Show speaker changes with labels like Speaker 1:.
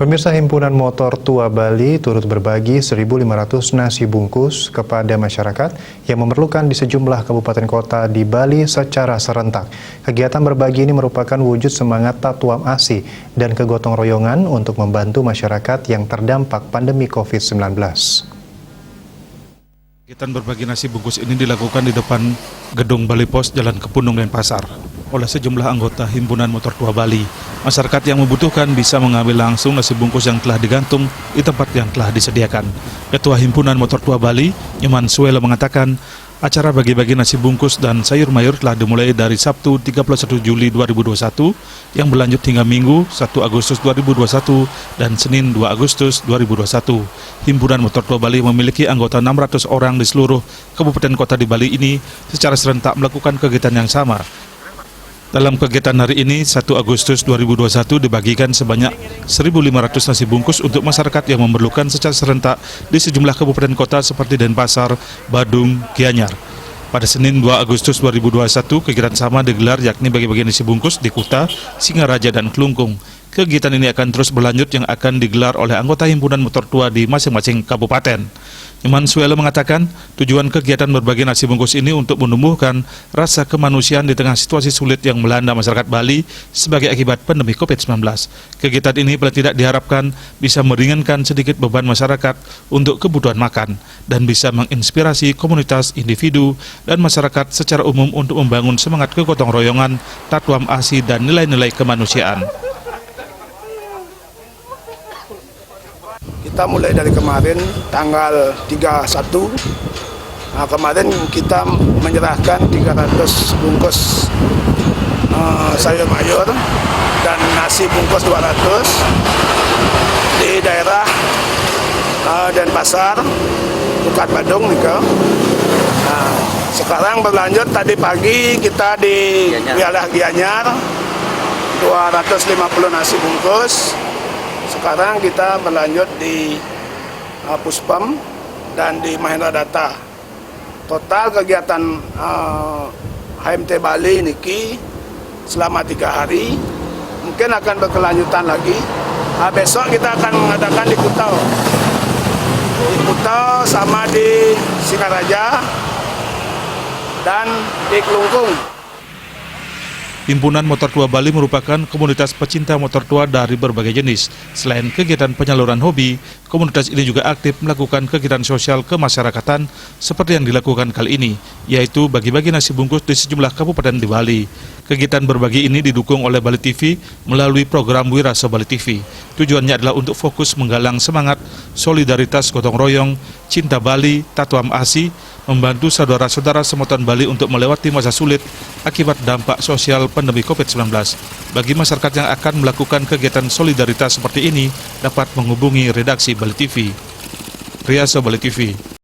Speaker 1: Pemirsa, Himpunan Motor Tua Bali turut berbagi 1.500 nasi bungkus kepada masyarakat yang memerlukan di sejumlah kabupaten kota di Bali secara serentak. Kegiatan berbagi ini merupakan wujud semangat Tatuam Asi dan kegotong royongan untuk membantu masyarakat yang terdampak pandemi COVID-19.
Speaker 2: Kegiatan berbagi nasi bungkus ini dilakukan di depan gedung Bali Pos, Jalan Kepunung, Denpasar oleh sejumlah anggota Himpunan Motor Tua Bali. Masyarakat yang membutuhkan bisa mengambil langsung nasi bungkus yang telah digantung di tempat yang telah disediakan. Ketua Himpunan Motor Tua Bali, Nyoman Suelo, mengatakan acara bagi-bagi nasi bungkus dan sayur mayur telah dimulai dari Sabtu 31 Juli 2021 yang berlanjut hingga Minggu 1 Agustus 2021 dan Senin 2 Agustus 2021. Himpunan Motor Tua Bali memiliki anggota 600 orang di seluruh kabupaten kota di Bali ini secara serentak melakukan kegiatan yang sama. Dalam kegiatan hari ini, 1 Agustus 2021 dibagikan sebanyak 1.500 nasi bungkus untuk masyarakat yang memerlukan secara serentak di sejumlah kabupaten kota seperti Denpasar, Badung, Gianyar. Pada Senin 2 Agustus 2021, kegiatan sama digelar yakni bagi-bagi nasi bungkus di Kuta, Singaraja, dan Kelungkung. Kegiatan ini akan terus berlanjut yang akan digelar oleh anggota Himpunan Motor Tua di masing-masing kabupaten. Nyoman Suelo mengatakan tujuan kegiatan berbagi nasi bungkus ini untuk menumbuhkan rasa kemanusiaan di tengah situasi sulit yang melanda masyarakat Bali sebagai akibat pandemi COVID-19. Kegiatan ini paling tidak diharapkan bisa meringankan sedikit beban masyarakat untuk kebutuhan makan dan bisa menginspirasi komunitas, individu, dan masyarakat secara umum untuk membangun semangat kegotong royongan, Tatuam Asi, dan nilai-nilai kemanusiaan.
Speaker 3: Kita mulai dari kemarin tanggal 31. Nah, kemarin kita menyerahkan 300 bungkus sayur mayur dan nasi bungkus 200 di daerah Denpasar, Bukat Badung, Nika. Nah, sekarang berlanjut tadi pagi kita di wilayah Gianyar 250 nasi bungkus. Sekarang kita berlanjut di Puspem dan di Mahendra Data. Total kegiatan HMT Bali niki selama 3 hari, mungkin akan berkelanjutan lagi. Besok kita akan mengadakan di Kutau. Di Kutau sama di Singaraja dan di Kelungkung.
Speaker 2: Himpunan Motor Tua Bali merupakan komunitas pecinta motor tua dari berbagai jenis. Selain kegiatan penyaluran hobi, komunitas ini juga aktif melakukan kegiatan sosial kemasyarakatan seperti yang dilakukan kali ini, yaitu bagi-bagi nasi bungkus di sejumlah kabupaten di Bali. Kegiatan berbagi ini didukung oleh Bali TV melalui program Wiraso Bali TV. Tujuannya adalah untuk fokus menggalang semangat, solidaritas, gotong royong, cinta Bali, Tatuam Asi, membantu saudara-saudara semoton Bali untuk melewati masa sulit akibat dampak sosial pandemi COVID-19. Bagi masyarakat yang akan melakukan kegiatan solidaritas seperti ini, dapat menghubungi redaksi Bali TV. Riaso Bali TV.